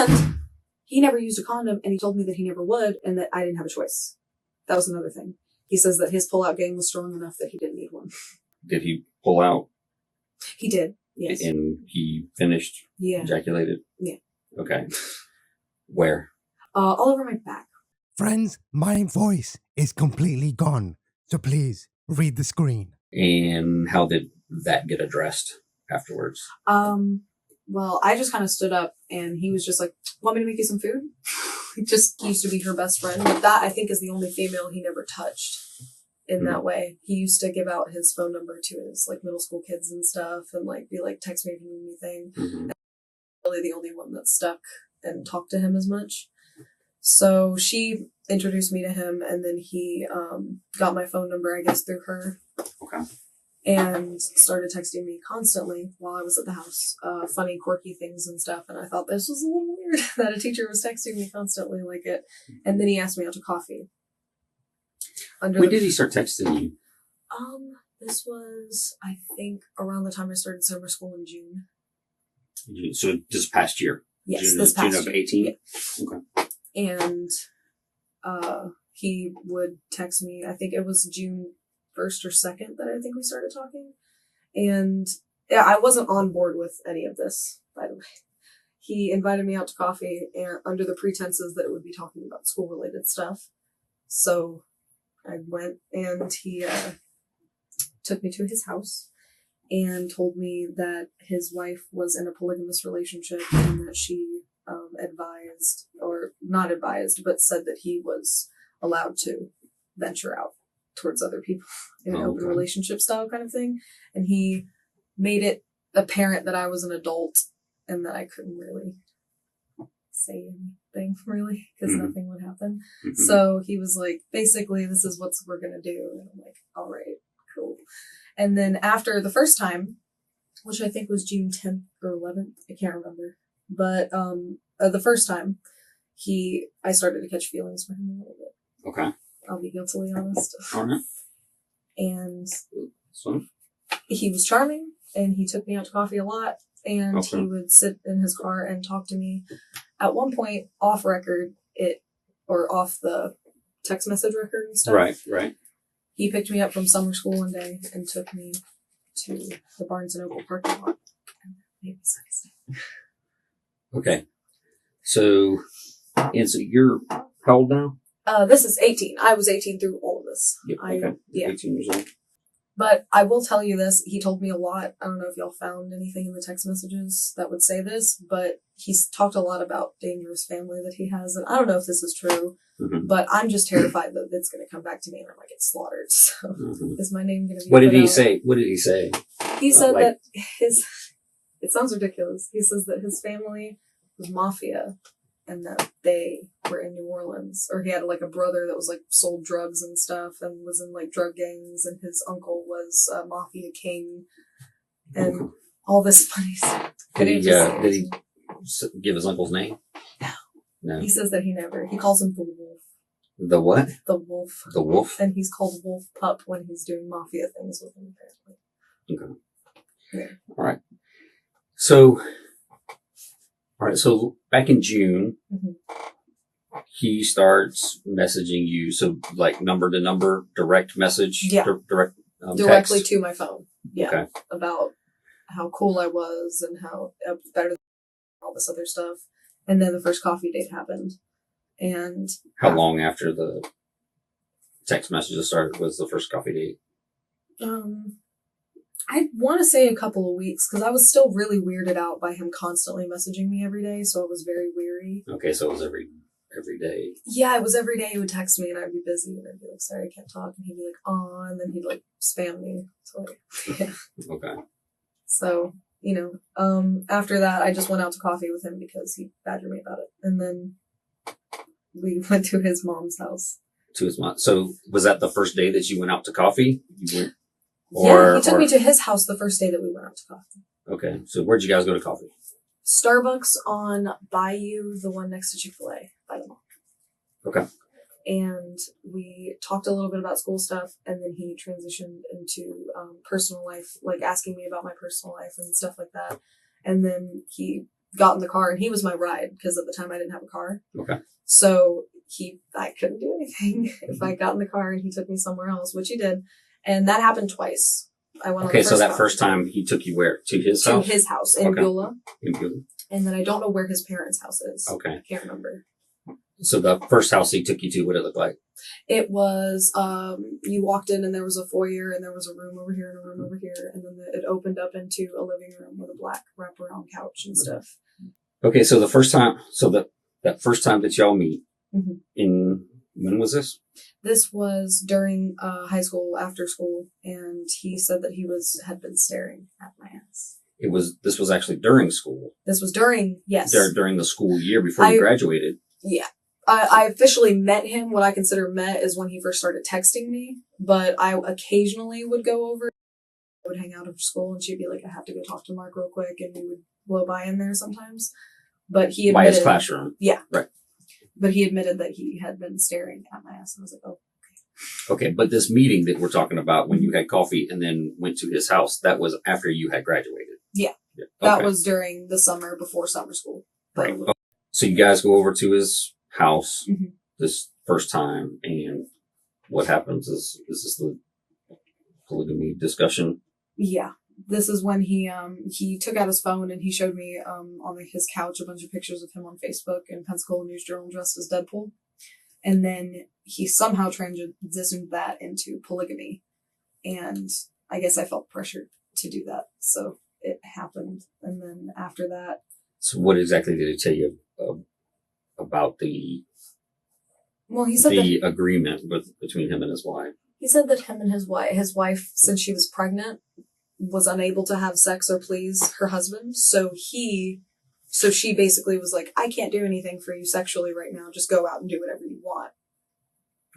And he never used a condom, and he told me that he never would, and that I didn't have a choice. That was another thing. He says that his pull-out game was strong enough that he didn't need one. Did he pull out? He did, yes. And he finished? Yeah. Ejaculated? Yeah. Okay. Where? All over my back. Friends, my voice is completely gone, so please read the screen. And how did that get addressed afterwards? Well, I just kind of stood up, and he was just like, want me to make you some food? He used to be her best friend, but that, I think, is the only female he never touched in that way. He used to give out his phone number to his, like, middle school kids and stuff, and, like, be like, text me if you need anything. And really the only one that stuck and talked to him as much. So she introduced me to him, and then he got my phone number, I guess, through her. Okay. And started texting me constantly while I was at the house, funny, quirky things and stuff. And I thought this was a little weird that a teacher was texting me constantly like it. And then he asked me out to coffee. When did he start texting you? This was, I think, around the time I started summer school in June. So this past year? Yes, this past year. June of 18? Yeah. Okay. And he would text me, I think it was June 1st or 2nd that I think we started talking. And yeah, I wasn't on board with any of this, by the way. He invited me out to coffee and under the pretenses that it would be talking about school related stuff. So I went, and he took me to his house and told me that his wife was in a polygamous relationship, and that she advised, or not advised, but said that he was allowed to venture out towards other people in an open relationship style kind of thing. And he made it apparent that I was an adult and that I couldn't really say anything really, because nothing would happen. So he was like, basically, this is what we're going to do. And I'm like, all right, cool. And then after the first time, which I think was June 10th or 11th, I can't remember. But the first time, I started to catch feelings for him a little bit. Okay. I'll be guiltily honest. All right. And so? He was charming, and he took me out to coffee a lot, and he would sit in his car and talk to me. At one point, off record, or off the text message record and stuff. Right. He picked me up from summer school one day and took me to the Barnes & Noble parking lot. Maybe Sickest. Okay. So you're how old now? This is 18. I was 18 through all of this. Yep, okay. 18 years old. But I will tell you this, he told me a lot. I don't know if y'all found anything in the text messages that would say this, but he's talked a lot about dangerous family that he has. And I don't know if this is true, but I'm just terrified that it's going to come back to me and I might get slaughtered. So is my name going to be... What did he say? What did he say? He said that it sounds ridiculous. He says that his family was mafia, and that they were in New Orleans, or he had like a brother that was like sold drugs and stuff and was in like drug gangs, and his uncle was a mafia king, and all this funny stuff. Did he give his uncle's name? No. He says that he calls him the Wolf. The what? The Wolf. The Wolf? And he's called Wolf Pup when he's doing mafia things with him, apparently. Okay. Yeah. All right. So back in June, he starts messaging you. So like number to number, direct message, directly text. to my phone. Yeah. Okay. About how cool I was and how I was better than all this other stuff. And then the first coffee date happened. And how long after the text messages started was the first coffee date? I want to say a couple of weeks, because I was still really weirded out by him constantly messaging me every day, so I was very weary. Okay, so it was every day. Yeah, it was every day. He would text me and I'd be busy and I'd be like, sorry, I can't talk. And he'd be like, aw, and then he'd like spam me. So like, yeah. Okay. So, after that, I just went out to coffee with him because he badgered me about it. And then we went to his mom's house. To his mom. So was that the first day that you went out to coffee? He took me to his house the first day that we went out to coffee. Okay. So where'd you guys go to coffee? Starbucks on Bayou, the one next to Chick-fil-A by the mall. Okay. And we talked a little bit about school stuff, and then he transitioned into personal life, like asking me about my personal life and stuff like that. And then he got in the car, and he was my ride because at the time I didn't have a car. Okay. So I couldn't do anything if I got in the car and he took me somewhere else, which he did. And that happened twice. I went on the So that coffee first time he took you where? To his house? To his house in Beulah. In Beulah. And then I don't know where his parents' house is. Okay. I can't remember. So the first house he took you to, what did it look like? It was, you walked in and there was a foyer and there was a room over here and a room over here. And then it opened up into a living room with a black wraparound couch and stuff. Okay. So that first time that y'all meet when was this? This was during high school, after school, and he said that he had been staring at my ass. This was actually during school. This was during, yes. During the school year before you graduated. Yeah. I officially met him. What I consider met is when he first started texting me, but I occasionally would go over. I would hang out after school and she'd be like, I have to go talk to Mark real quick, and we would blow by in there sometimes. But he admitted, by his classroom. Yeah. Right. But he admitted that he had been staring at my ass, and I was like, oh, okay. Okay, but this meeting that we're talking about when you had coffee and then went to his house, that was after you had graduated. Yeah. Okay. That was during the summer before summer school. Right. Okay. So you guys go over to his house this first time, and what happens is this the polygamy discussion? Yeah. This is when he took out his phone and he showed me on his couch a bunch of pictures of him on Facebook and Pensacola News Journal dressed as Deadpool. And then he somehow transitioned that into polygamy. And I guess I felt pressured to do that. So it happened. And then after that. So what exactly did he tell you about the he said the agreement between him and his wife? He said that him and his wife, since she was pregnant, was unable to have sex or please her husband. So she basically was like, I can't do anything for you sexually right now. Just go out and do whatever you want.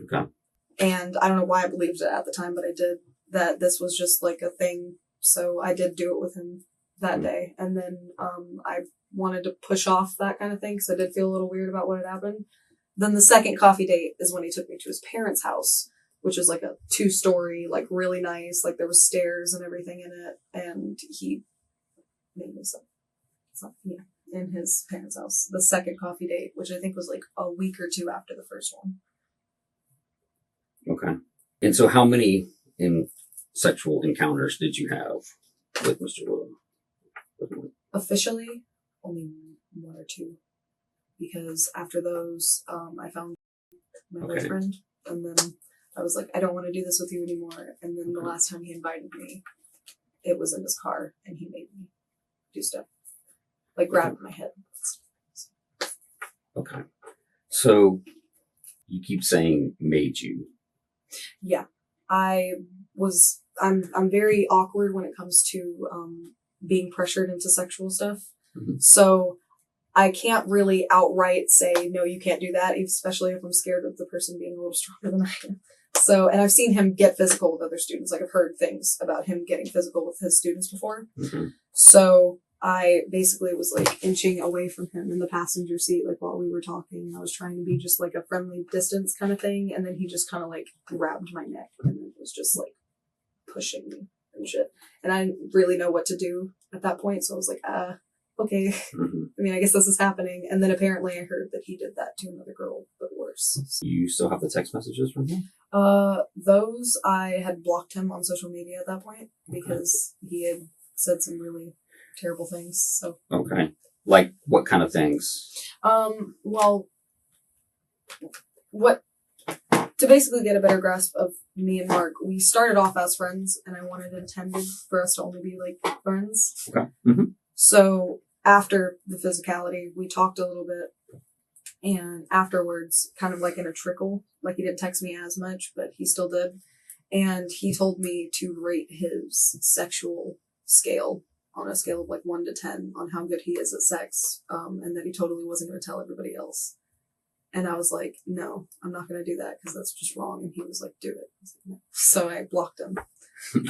Okay. And I don't know why I believed it at the time, but I did, that this was just like a thing. So I did do it with him that day. And then, I wanted to push off that kind of thing because I did feel a little weird about what had happened. Then the second coffee date is when he took me to his parents' house, which is like a 2-story, like really nice, like there was stairs and everything in it. And he made me something in his parents' house. The second coffee date, which I think was like a week or two after the first one. Okay. And so how many sexual encounters did you have with Mr. William? Officially, only 1 or 2. Because after those, I found my boyfriend, and then I was like, I don't want to do this with you anymore. And then the last time he invited me, it was in his car, and he made me do stuff. Like grabbed my head. Okay. So you keep saying made you. Yeah. I'm very awkward when it comes to being pressured into sexual stuff. Mm-hmm. So I can't really outright say, no, you can't do that, especially if I'm scared of the person being a little stronger than I am. So, and I've seen him get physical with other students. Like I've heard things about him getting physical with his students before. Mm-hmm. So I basically was like inching away from him in the passenger seat, like while we were talking. I was trying to be just like a friendly distance kind of thing. And then he just kind of like grabbed my neck and it was just like pushing me and shit. And I didn't really know what to do at that point. So I was like, okay. Mm-hmm. I mean, I guess this is happening. And then apparently I heard that he did that to another girl, but worse. You still have the text messages from him? Those I had blocked him on social media at that point because he had said some really terrible things. So. Okay. Like what kind of things? Well, to basically get a better grasp of me and Mark, we started off as friends and I intended for us to only be like friends. Okay. Mm-hmm. So after the physicality, we talked a little bit, and afterwards, kind of like in a trickle, like he didn't text me as much, but he still did. And he told me to rate his sexual scale on a scale of like 1 to 10 on how good he is at sex. And that he totally wasn't going to tell everybody else. And I was like, no, I'm not going to do that because that's just wrong. And he was like, do it. I was like, no. So I blocked him.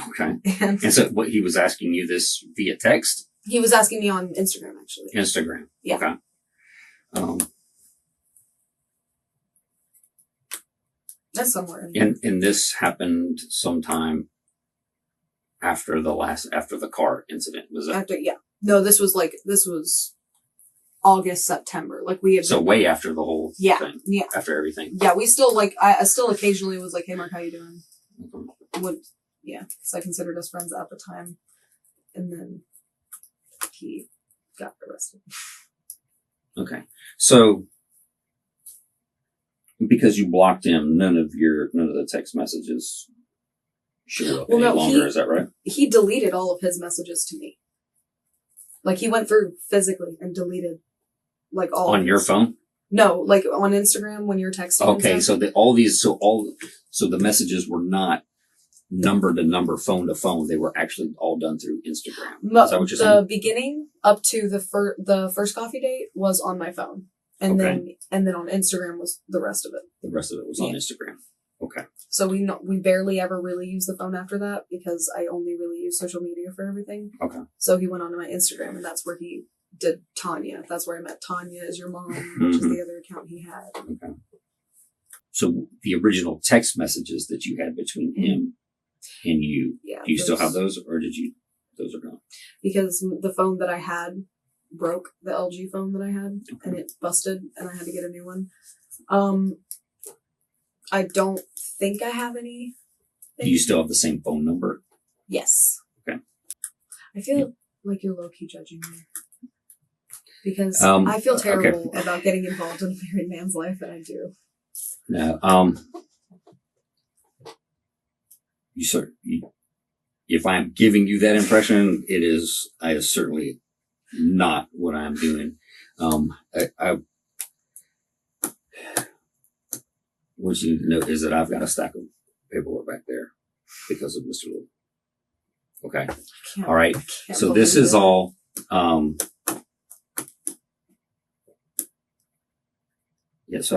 Okay. And so what, he was asking you this via text? He was asking me on Instagram, actually. Instagram. Yeah. Okay. That's somewhere. And this happened sometime after the car incident, was that? Yeah. No, this was August, September. Like we had So way after the whole thing. Yeah. After everything. Yeah, we still like I still occasionally was like, "Hey Mark, how you doing?" Okay. Because I considered us friends at the time. And then he got arrested. Okay. So because you blocked him, none of the text messages show up any longer, is that right? He deleted all of his messages to me. Like he went through physically and deleted like all on your phone? No, like on Instagram when you're texting. Okay, so the messages were not number to number, phone to phone. They were actually all done through Instagram. Is that what you're saying? The beginning up to the first coffee date was on my phone, and then on Instagram was the rest of it. The rest of it was on Instagram. Okay. So we barely ever really used the phone after that because I only really use social media for everything. Okay. So he went onto my Instagram, and that's where he did Tanya. That's where I met Tanya as your mom, which is the other account he had. Okay. So the original text messages that you had between him and you, do you still have those, or those are gone? Because the phone that I had broke, the LG phone that I had, and it busted, and I had to get a new one. I don't think I have any. Do you still have the same phone number? Yes. Okay. I feel like you're low-key judging me. Because I feel terrible about getting involved in a married man's life, and I do. No. If I'm giving you that impression, I is certainly not what I'm doing. I what you need to know is that I've got a stack of paperwork back there because of Mr. Lou. Okay. All right. So this is all, so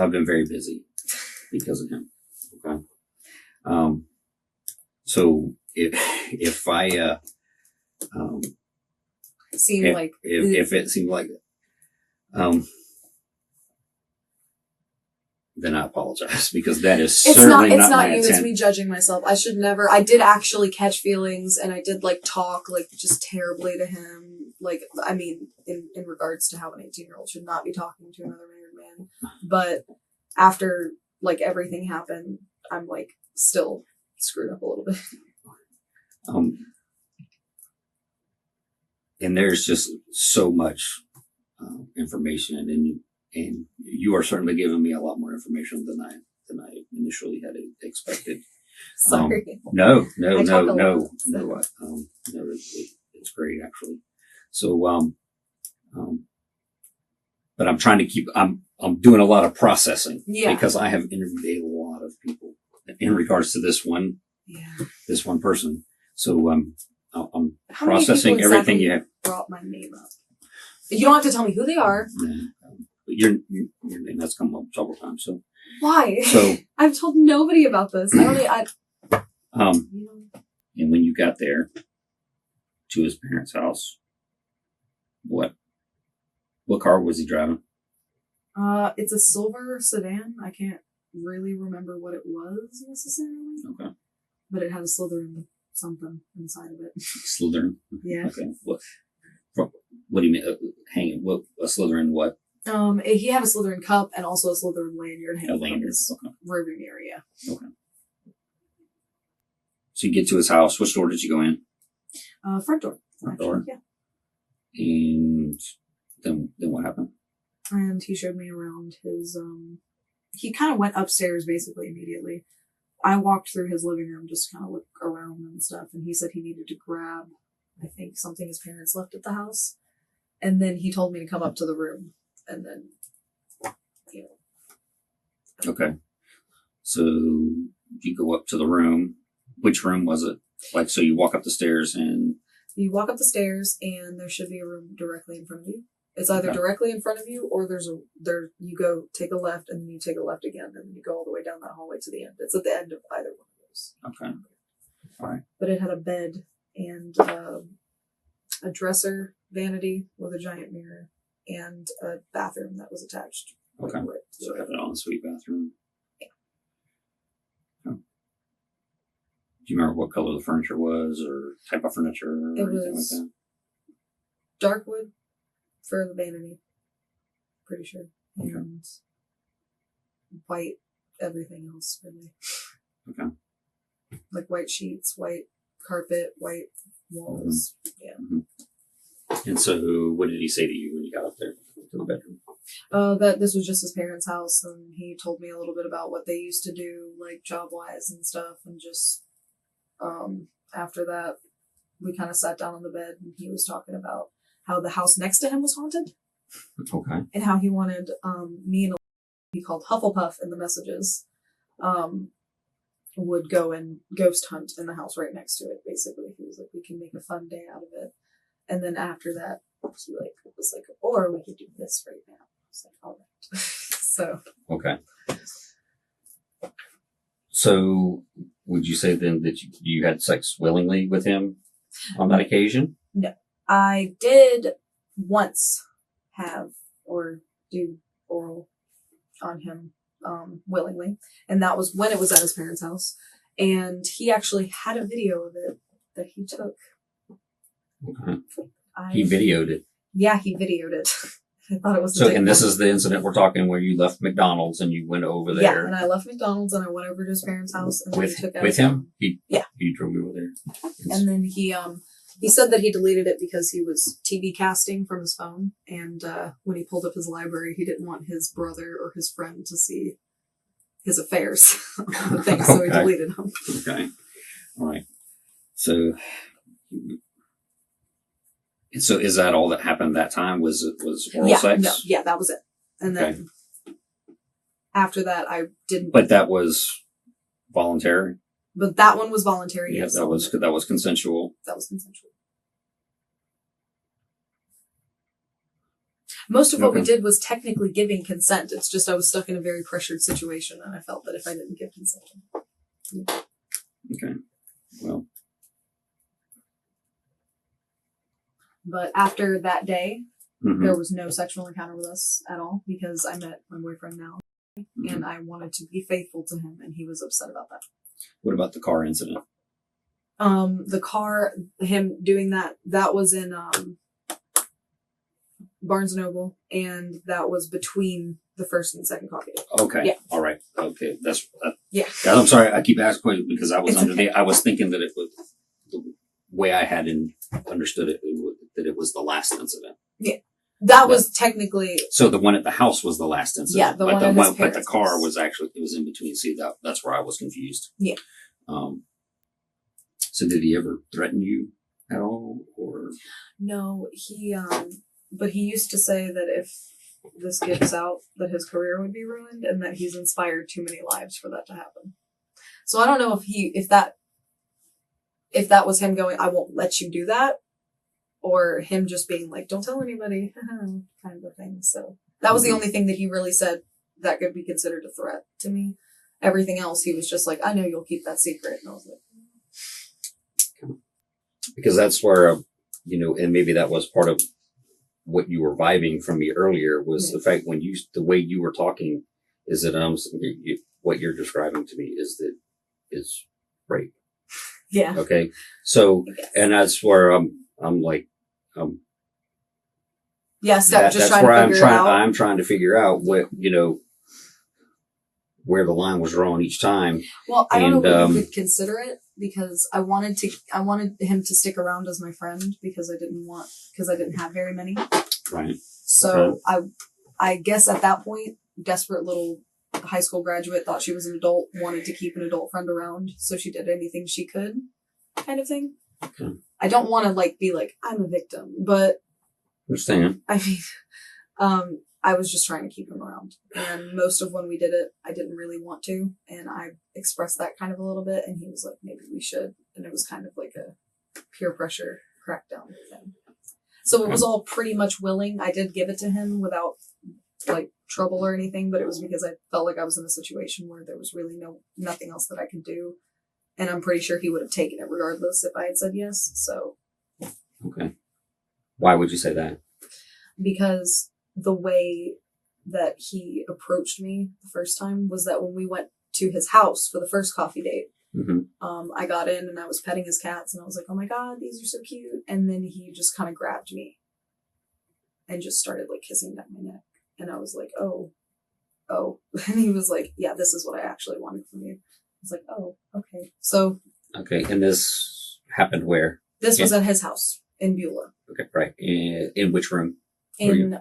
I've been very busy because of him. Okay. So if I, seemed like, if it seemed like, then I apologize because that is certainly not my intent. It's me judging myself. I should never. I did actually catch feelings, and I did like talk like just terribly to him. Like, I mean, in regards to how an 18-year-old should not be talking to another married man. But after like everything happened, I'm like still screwed up a little bit. And there's just so much information, and you are certainly giving me a lot more information than I initially had expected. Sorry. No. It's great actually. So, but I'm trying to I'm doing a lot of processing because I have interviewed a lot of people in regards to this one person. So, I'm processing everything you have. Brought my name up. You don't have to tell me who they are. Your name has come up several times. So why? So I've told nobody about this. And when you got there to his parents' house, what car was he driving? It's a silver sedan. I can't really remember what it was necessarily. Okay. But it had a Slytherin something inside of it. Slytherin? Yeah. Okay. What do you mean? Hanging? What a Slytherin? What? He had a Slytherin cup and also a Slytherin lanyard hanging from his rearview mirror. Yeah. Okay. So you get to his house. Which door did you go in? Front door. Front door. Yeah. And then what happened? And he showed me around his. He kind of went upstairs basically immediately. I walked through his living room just to kind of look around and stuff, and he said he needed to grab, I think, something his parents left at the house. And then he told me to come up to the room, and then, Okay. So you go up to the room. Which room was it? Like, so you walk up the stairs and... You walk up the stairs, and there should be a room directly in front of you. It's either directly in front of you, or you go take a left, and then you take a left again, and then you go all the way down that hallway to the end. It's at the end of either one of those. Okay. All right. But it had a bed and a dresser, vanity with a giant mirror, and a bathroom that was attached. Okay. Right. So it had an ensuite bathroom. Yeah. Oh. Do you remember what color the furniture was, or type of furniture, or anything like that? Dark wood for the vanity. pretty sure. And white everything else, really. Okay. Like white sheets, white carpet, white walls. Yeah. And so, what did he say to you when you got up there to the bedroom? That this was just his parents' house, and he told me a little bit about what they used to do, like job-wise and stuff, and just, after that, we kind of sat down on the bed, and he was talking about how the house next to him was haunted. Okay. And how he wanted, me and he called Hufflepuff in the messages, would go and ghost hunt in the house right next to it, basically. He was like, we can make a fun day out of it. And then after that, he was like, or we could do this right now. I was like, all right. So. Okay. So, would you say then that you had sex willingly with him on that occasion? No. I did once have or do oral on him willingly, and that was when it was at his parents' house, and he actually had a video of it that he took. Okay. He videoed it. Yeah, he videoed it. I thought it was so, and this is the incident we're talking where you left McDonald's and you went over there. Yeah, and I left McDonald's and I went over to his parents' house and with he took out with him. He drove you over there, and then he said that he deleted it because he was TV casting from his phone, and when he pulled up his library, he didn't want his brother or his friend to see his affairs on the thing, so he deleted them. Okay, all right. So is that all that happened that time? Was oral sex? No, yeah, that was it. And then after that, I didn't. But that was voluntary. But that one was voluntary. Yeah, yes, that was consensual. That was consensual. Most of what we did was technically giving consent. It's just I was stuck in a very pressured situation, and I felt that if I didn't give consent. Okay. Well. But after that day, there was no sexual encounter with us at all because I met my boyfriend now, and I wanted to be faithful to him, and he was upset about that. What about the car incident? The car, him doing that was in Barnes & Noble, and that was between the first and second coffee date. Okay. Yeah. All right. Okay. That's yeah. I'm sorry. I keep asking questions because I was I was thinking that it was the way I had understood it, that it was the last incident. Yeah. That was technically. So the one at the house was the last incident. Yeah. But the car was actually, it was in between. See, that's where I was confused. Yeah. So did he ever threaten you at all, or? No, but he used to say that if this gets out, that his career would be ruined, and that he's inspired too many lives for that to happen. So I don't know if that was him going, I won't let you do that, or him just being like, don't tell anybody, kind of a thing. So that was the only thing that he really said that could be considered a threat to me. Everything else, he was just like, I know you'll keep that secret. And I was like, because that's where, and maybe that was part of what you were vibing from me earlier was the fact the way you were talking is that what you're describing to me is rape. Yeah. Okay. So, and that's where I'm like, yes, that's where I'm trying to figure out what, where the line was drawn each time. Well, I don't know what you could consider it because I wanted him to stick around as my friend because I didn't have very many. Right. So I guess at that point, desperate little high school graduate thought she was an adult, wanted to keep an adult friend around, so she did anything she could, kind of thing. Okay. I don't want to be like I'm a victim, but understand. I mean, I was just trying to keep him around, and most of when we did it, I didn't really want to, and I expressed that kind of a little bit, and he was like, maybe we should, and it was kind of like a peer pressure crackdown thing. So it was all pretty much willing. I did give it to him without trouble or anything, but it was because I felt like I was in a situation where there was really nothing else that I could do. And I'm pretty sure he would have taken it regardless if I had said yes. So. Okay. Why would you say that? Because the way that he approached me the first time was that when we went to his house for the first coffee date, I got in and I was petting his cats and I was like, oh my God, these are so cute. And then he just kind of grabbed me and just started kissing down my neck. And I was like, oh. And he was like, yeah, this is what I actually wanted from you. I was like, oh, okay. So. Okay, and this happened where? This was at his house in Beulah. Okay, right. In which room? In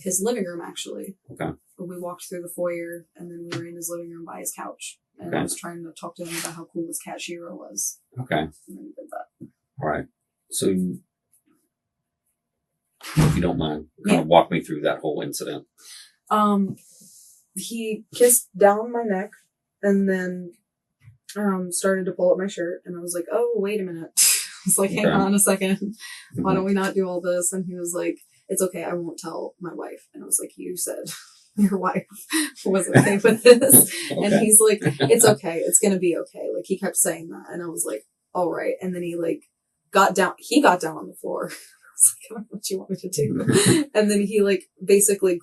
his living room, actually. Okay. We walked through the foyer, and then we were in his living room by his couch. And I was trying to talk to him about how cool his cat Shira was. Okay. And then he did that. All right. So, if you don't mind, kind of walk me through that whole incident. He kissed down my neck, and then started to pull up my shirt, and I was like, oh, wait a minute. I was like, hang on a second. Why don't we not do all this? And he was like, it's okay, I won't tell my wife. And I was like, you said your wife was okay with this. Okay. And he's like, it's okay, it's gonna be okay. Like, he kept saying that, and I was like, all right. And then he like got down on the floor. I was like, I don't know what you want me to do. And then he like basically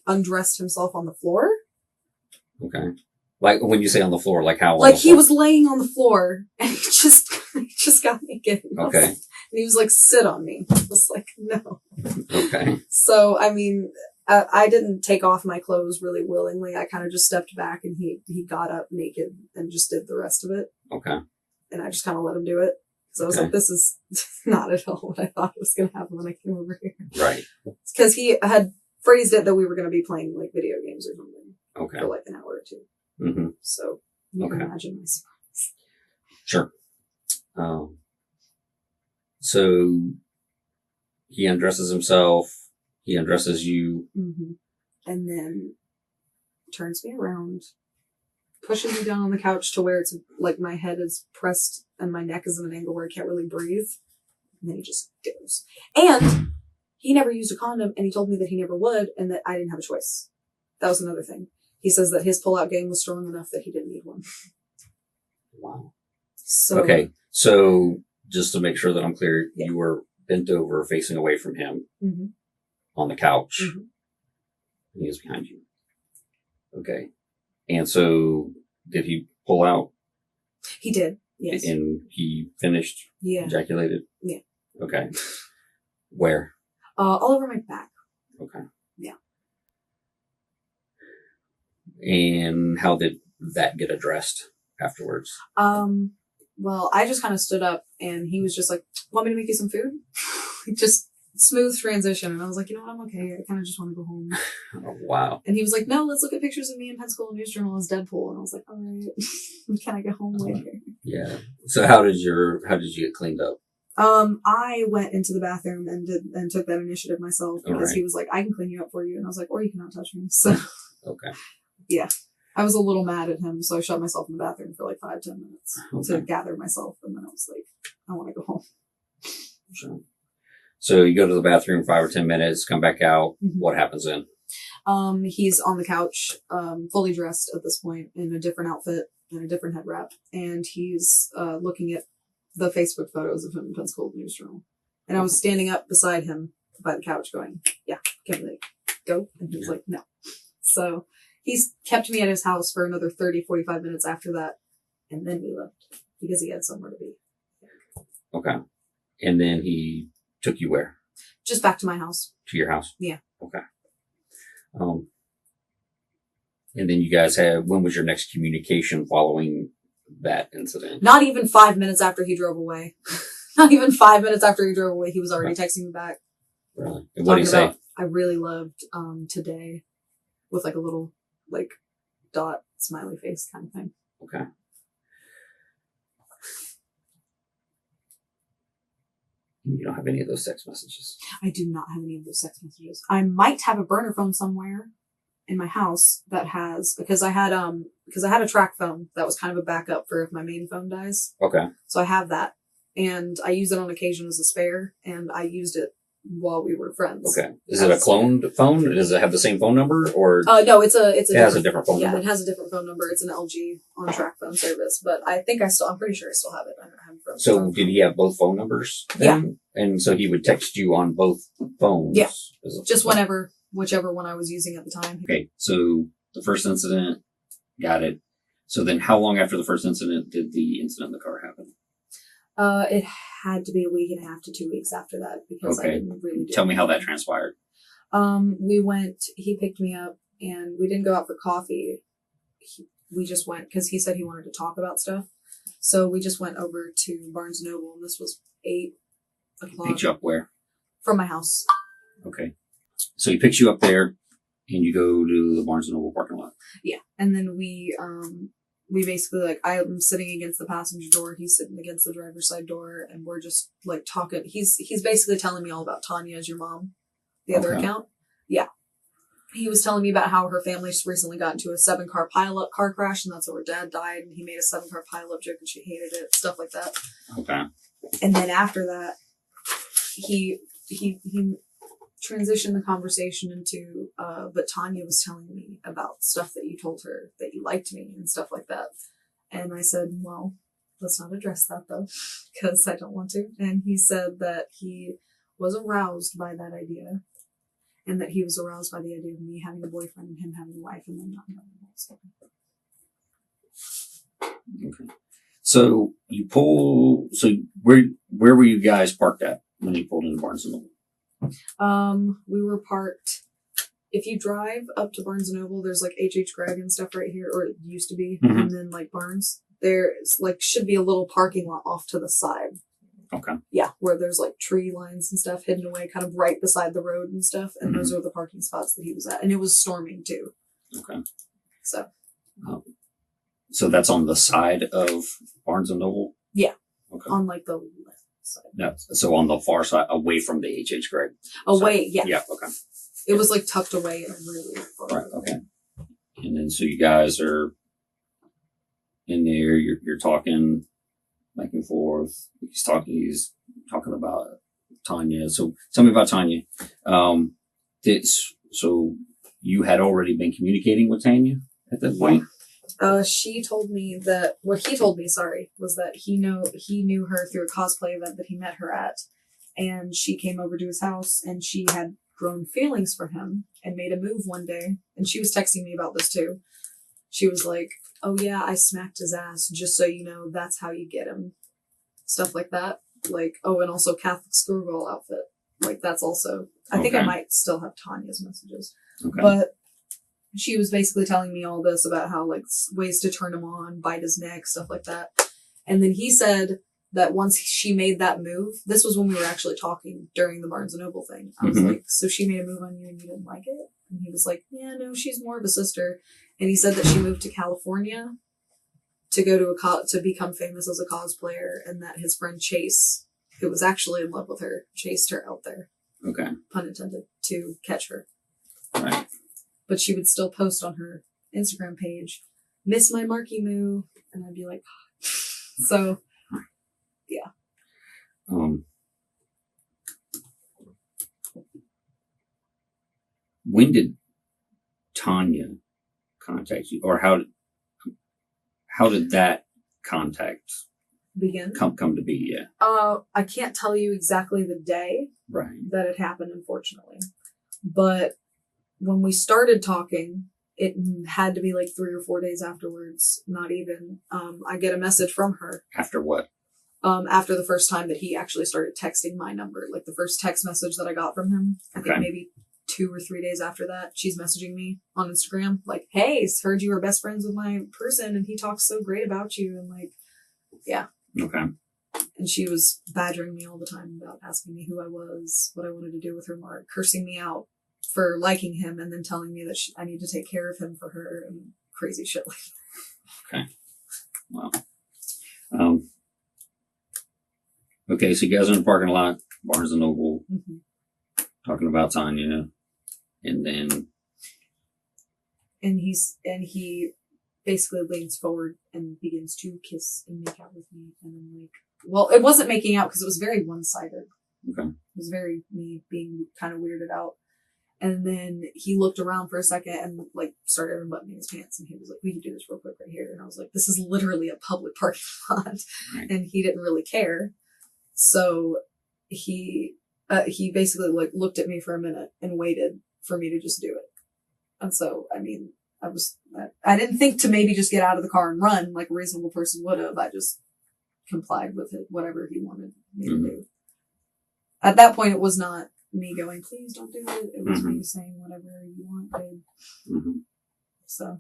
undressed himself on the floor. Okay. Like, when you say on the floor, like how? Like, he was laying on the floor, and he just got naked. Okay. And he was like, sit on me. I was like, no. Okay. So, I mean, I didn't take off my clothes really willingly. I kind of just stepped back, and he got up naked and just did the rest of it. Okay. And I just kind of let him do it. So I was like, this is not at all what I thought was going to happen when I came over here. Right. Because he had phrased it that we were going to be playing like video games or something. Okay. For like an hour or two. Mm-hmm. So you can imagine my surprise. Sure. So he undresses himself. He undresses you. Mm-hmm. And then turns me around, pushes me down on the couch to where it's like my head is pressed and my neck is in an angle where I can't really breathe. And then he just goes. And he never used a condom, and he told me that he never would, and that I didn't have a choice. That was another thing. He says that his pull-out game was strong enough that he didn't need one. Wow. So, okay. So just to make sure that I'm clear, you were bent over facing away from him on the couch. Mm-hmm. And he was behind you. Okay. And so did he pull out? He did. Yes. And he finished? Yeah. Ejaculated? Yeah. Okay. Where? All over my back. Okay. Yeah. And how did that get addressed afterwards? Well, I just kind of stood up, and he was just like, want me to make you some food? Just smooth transition. And I was like, you know what? I'm okay. I kind of just want to go home. Oh, wow. And he was like, no, let's look at pictures of me in Pensacola News Journal as Deadpool. And I was like, all right, can I get home later? Yeah. So how did you get cleaned up? I went into the bathroom and took that initiative myself, because he was like, I can clean you up for you. And I was like, or you cannot touch me. So. Okay. Yeah. I was a little mad at him, so I shut myself in the bathroom for like 5-10 minutes to gather myself, and then I was like, I want to go home. Sure. So you go to the bathroom 5 or 10 minutes, come back out. Mm-hmm. What happens then? He's on the couch, fully dressed at this point, in a different outfit and a different head wrap, and he's looking at the Facebook photos of him in Pensacola News Journal. And I was standing up beside him by the couch going, yeah, Kimberly, go. And he was like, no. So he's kept me at his house for another 30, 45 minutes after that. And then we left because he had somewhere to be. Okay. And then he took you where? Just back to my house. To your house? Yeah. Okay. And then you guys when was your next communication following that incident? Not even 5 minutes after he drove away. Not even 5 minutes after he drove away, he was already texting me back. Really? And what did he say? I really loved today, with like a little like dot smiley face kind of thing. Okay. You don't have any of those text messages? I do not have any of those text messages. I might have a burner phone somewhere in my house that has, because I had a track phone that was kind of a backup for if my main phone dies. Okay. So I have that, and I use it on occasion as a spare, and I used it while we were friends. Okay. Is it a cloned phone? Does it have the same phone number, or? No, it has a different phone number. Yeah, it has a different phone number. It's an LG on track phone service, but I'm pretty sure I still have it. I don't have it. So did he have both phone numbers then? Yeah. And so he would text you on both phones? Yeah. Just whichever one I was using at the time. Okay. So the first incident, got it. So then how long after the first incident did the incident in the car happen? It had to be a week and a half to 2 weeks after that, because I didn't really do Tell me how that transpired. He picked me up and we didn't go out for coffee. We just went because he said he wanted to talk about stuff. So we just went over to Barnes & Noble and this was 8 o'clock. Picked you up where? From my house. Okay. So he picks you up there and you go to the Barnes & Noble parking lot. Yeah. And then we basically, like, I'm sitting against the passenger door. He's sitting against the driver's side door and we're just like talking. He's basically telling me all about Tanya as your mom, the other account. Yeah. He was telling me about how her family recently got into a 7-car pileup car crash, and that's how her dad died, and he made a 7-car pileup joke, and she hated it, stuff like that. Okay. And then after that, he transitioned the conversation into, but Tanya was telling me about stuff that you told her, that you liked me, and stuff like that. And I said, well, let's not address that, though, because I don't want to. And he said that he was aroused by that idea. And that he was aroused by the idea of me having a boyfriend and him having a wife and then not knowing that stuff. Okay. So you pull. So where were you guys parked at when you pulled into Barnes & Noble? We were parked. If you drive up to Barnes & Noble, there's like H.H. Gregg and stuff right here, or it used to be, and then like Barnes. There's like should be a little parking lot off to the side. Okay. Yeah, where there's like tree lines and stuff hidden away, kind of right beside the road and stuff. And those are the parking spots that he was at. And it was storming too. Okay. So that's on the side of Barnes & Noble? Yeah. Okay. On like the left side. Yeah. So on the far side, away from the H.H. Gregg. Away, yeah. Yeah, okay. It was like tucked away and really far. Right, okay. And then so you guys are in there, you're talking back and forth. He's talking about Tanya. So tell me about Tanya. So you had already been communicating with Tanya at that point? She told me that what he told me, was that he knew her through a cosplay event that he met her at, and she came over to his house and she had grown feelings for him and made a move one day. And she was texting me about this too. She was like, "Oh yeah, I smacked his ass. Just so you know, that's how you get him." Stuff like that. Like, oh, and also Catholic schoolgirl outfit. Like, that's also, I think I might still have Tanya's messages. Okay. But she was basically telling me all this about how, like, ways to turn him on, bite his neck, stuff like that. And then he said that once she made that move, this was when we were actually talking during the Barnes & Noble thing. I was like, so she made a move on you and you didn't like it? And he was like, yeah, no, she's more of a sister. And he said that she moved to California to go to become famous as a cosplayer, and that his friend Chase, who was actually in love with her, chased her out there. Okay. Pun intended, to catch her. Right. But she would still post on her Instagram page, "Miss my Marky Moo," and I'd be like, so, yeah. When did Tanya contact you, or how did that contact begin? Come to be, yeah. I can't tell you exactly the day that it happened, unfortunately. But when we started talking, it had to be like 3 or 4 days afterwards, not even. I get a message from her. After what? After the first time that he actually started texting my number, like the first text message that I got from him, I think maybe 2 or 3 days after that, she's messaging me on Instagram, like, "Hey, heard you were best friends with my person and he talks so great about you," and like, yeah. Okay. And she was badgering me all the time about asking me who I was, what I wanted to do with her mark, cursing me out for liking him, and then telling me that I need to take care of him for her and crazy shit like that. Okay. Wow. Okay, so you guys are in the parking lot, Barnes & Noble, talking about Tanya, and then... And he basically leans forward and begins to kiss and make out with me, and then like, well, it wasn't making out because it was very one-sided. Okay. It was very me being kind of weirded out. And then he looked around for a second and like started unbuttoning his pants, and he was like, "We can do this real quick right here." And I was like, "This is literally a public parking lot." Right. And he didn't really care. So he basically like looked at me for a minute and waited for me to just do it. And so, I mean, I didn't think to maybe just get out of the car and run like a reasonable person would have. I just complied with it, whatever he wanted me to do. At that point, it was not me going, please don't do it. It was me saying whatever you want, babe. Mm-hmm. So.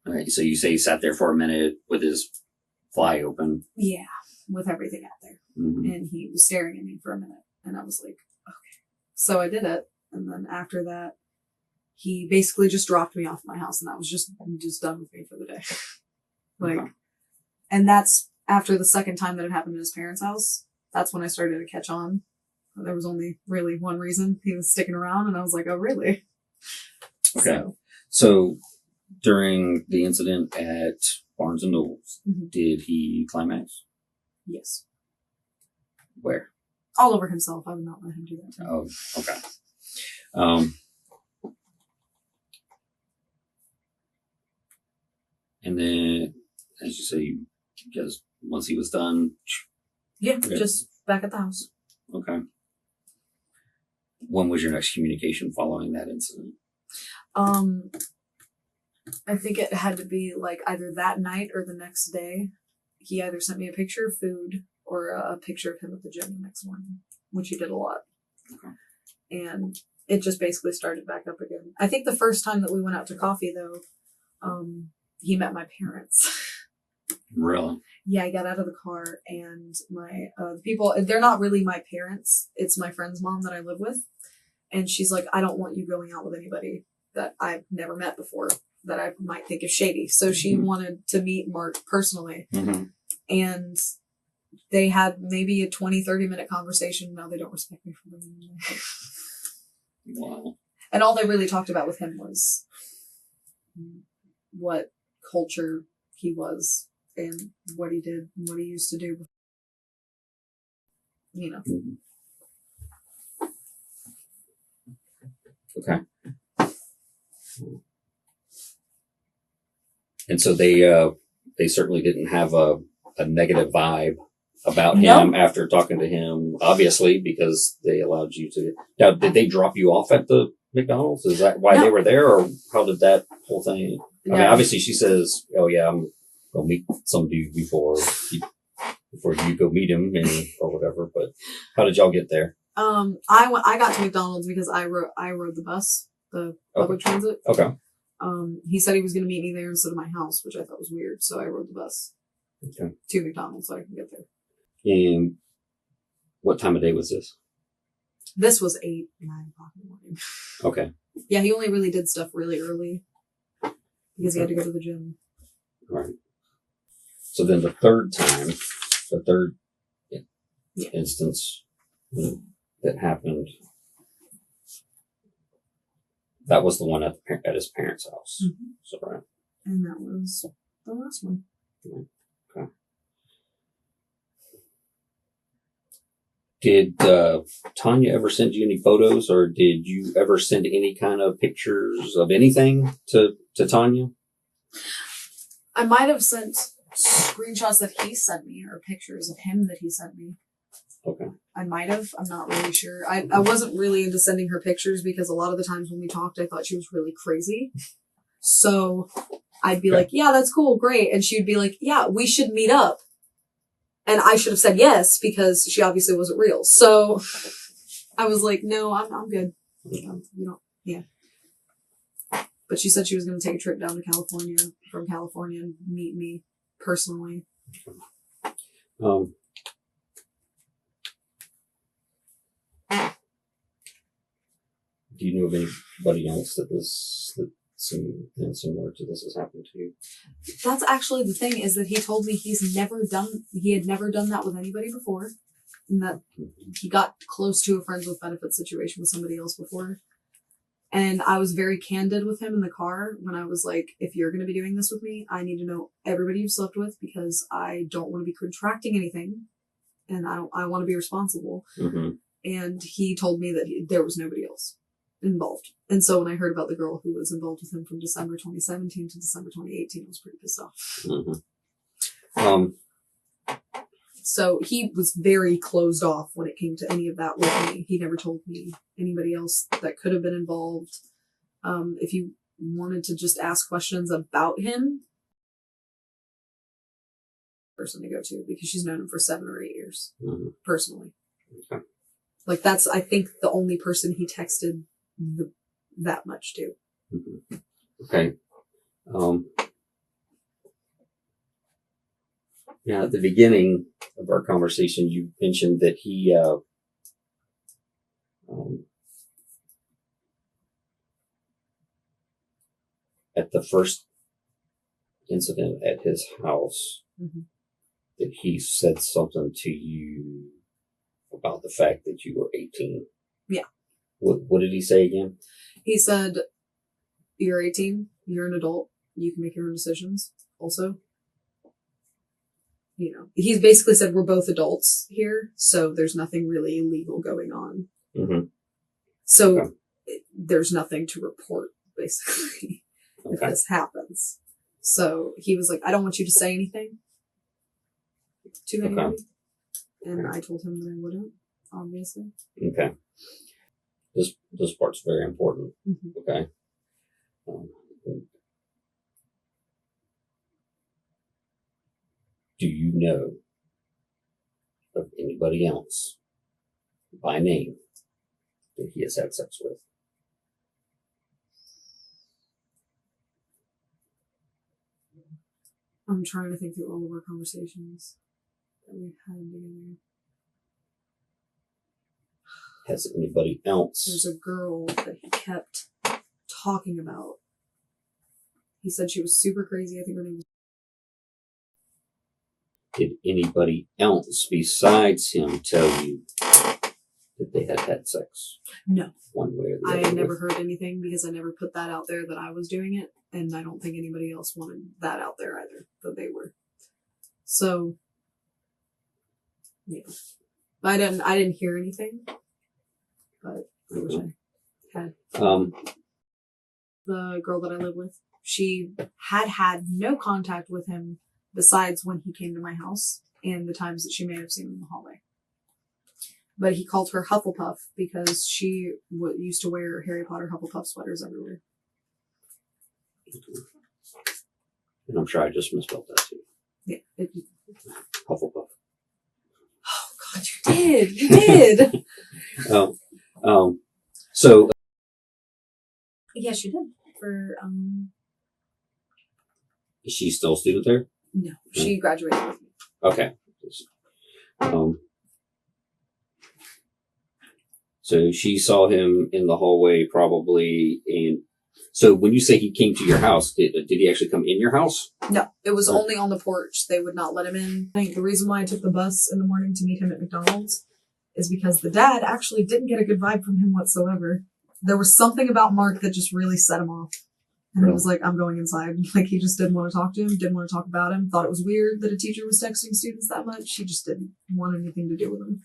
All right. So you say he sat there for a minute with his fly open. Yeah, with everything out there. Mm-hmm. And he was staring at me for a minute. And I was like, okay. So I did it. And then after that, he basically just dropped me off at my house. And that was just done with me for the day. And that's after the second time that it happened at his parents' house. That's when I started to catch on. There was only really one reason he was sticking around. And I was like, oh, really? Okay. So during the incident at Barnes and Noble's, did he climax? Yes. Where? All over himself. I would not let him do that to me. Oh, okay. And then, as you say, because once he was done... Yeah, just back at the house. Okay. When was your next communication following that incident? I think it had to be like either that night or the next day. He either sent me a picture of food or a picture of him at the gym the next morning, which he did a lot. Okay. And it just basically started back up again. I think the first time that we went out to coffee, though, he met my parents. Really? Yeah, I got out of the car and my people, they're not really my parents. It's my friend's mom that I live with. And she's like, I don't want you going out with anybody that I've never met before that I might think is shady. So she wanted to meet Mark personally. Mm-hmm. And they had maybe a 20-30 minute conversation. Now they don't respect me for them. Wow. And all they really talked about with him was what culture he was and what he did and what he used to do. You know. Okay. And so they certainly didn't have a negative vibe about him after talking to him, obviously, because they allowed you to. Now, did they drop you off at the McDonald's? Is that why they were there, or how did that whole thing? I mean, obviously, she says, "Oh yeah, I'm gonna meet some dude before you go meet him or whatever." But how did y'all get there? I got to McDonald's because I rode the bus, the public transit. Okay. He said he was going to meet me there instead of my house, which I thought was weird. So I rode the bus to McDonald's so I can get there. And what time of day was this? This was 8, 9 o'clock in the morning. Okay. Yeah, he only really did stuff really early because he had to go to the gym. All right. So then the third instance that happened, that was the one at his parents' house. Mm-hmm. So, right. And that was the last one. Okay. Did Tanya ever send you any photos, or did you ever send any kind of pictures of anything to Tanya? I might have sent screenshots that he sent me or pictures of him that he sent me. Okay. I might have. I'm not really sure. I wasn't really into sending her pictures because a lot of the times when we talked, I thought she was really crazy. So I'd be like, yeah, that's cool. Great. And she'd be like, yeah, we should meet up. And I should have said yes because she obviously wasn't real. So I was like, no, I'm good. Yeah. But she said she was going to take a trip down to California from California and meet me personally. Do you know of anybody else that similar to this has happened to you? That's actually the thing, is that he told me he had never done that with anybody before, and that he got close to a friends with benefits situation with somebody else before. And I was very candid with him in the car when I was like, if you're going to be doing this with me, I need to know everybody you've slept with because I don't want to be contracting anything, and I want to be responsible. Mm-hmm. And he told me that there was nobody else involved. And so when I heard about the girl who was involved with him from December 2017 to December 2018, I was pretty pissed off. Mm-hmm. So he was very closed off when it came to any of that with me. He never told me anybody else that could have been involved. If you wanted to just ask questions about him, person to go to because she's known him for 7 or 8 years, personally. Okay. Like that's, I think, the only person he texted that much to. Mm-hmm. Okay. Now, at the beginning of our conversation, you mentioned that he, at the first incident at his house, that he said something to you about the fact that you were 18. Yeah. What did he say again? He said, "You're 18. You're an adult. You can make your own decisions. Also, you know," he's basically said, "We're both adults here, so there's nothing really illegal going on. So there's nothing to report, basically, if this happens." So he was like, "I don't want you to say anything to anybody." And I told him that I wouldn't, obviously. Okay. This part's very important. Okay. Do you know of anybody else by name that he has had sex with? I'm trying to think through all of our conversations that we've had together. Has anybody else? There's a girl that he kept talking about. He said she was super crazy. I think her name was... Did anybody else besides him tell you that they had had sex? No. One way or the other? I never heard anything because I never put that out there that I was doing it. And I don't think anybody else wanted that out there either, that they were. So, yeah. I didn't hear anything. But I wish I had. The girl that I live with, she had no contact with him besides when he came to my house and the times that she may have seen him in the hallway. But he called her Hufflepuff because she used to wear Harry Potter Hufflepuff sweaters everywhere. And I'm sure I just misspelled that too. Yeah. Hufflepuff. Oh, God, you did. You did. So. Yes, you did. Is she still a student there? No, she graduated with me. Okay. So she saw him in the hallway probably, and so when you say he came to your house, did he actually come in your house? No, it was only on the porch. They would not let him in. I think the reason why I took the bus in the morning to meet him at McDonald's is because the dad actually didn't get a good vibe from him whatsoever. There was something about Mark that just really set him off. And he was like, "I'm going inside." Like, he just didn't want to talk to him, didn't want to talk about him, thought it was weird that a teacher was texting students that much. He just didn't want anything to do with him.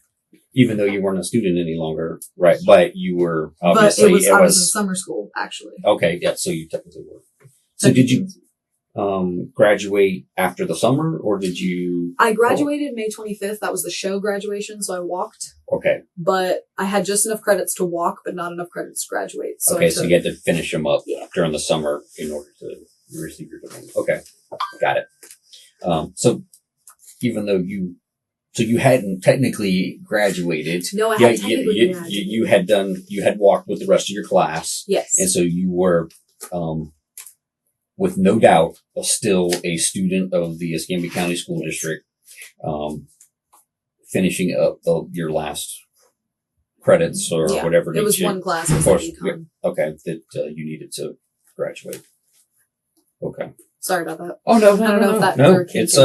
Even though you weren't a student any longer, right? But you were obviously. But I was in summer school, actually. Okay, yeah, so you technically were. So did you graduate after the summer, or did you? I graduated May 25th. That was the show graduation, so I walked. Okay. But I had just enough credits to walk, but not enough credits to graduate. So so you had to finish them up during the summer in order to receive your diploma. Okay, got it. So even though you hadn't technically graduated. No, I hadn't technically graduated. You had walked with the rest of your class. Yes. And so you were, with no doubt, still a student of the Escambia County School District, finishing up your last credits or whatever. It was one class. Of course. Okay. That you needed to graduate. Okay. Sorry about that. Oh, no. I don't know if that no. It's,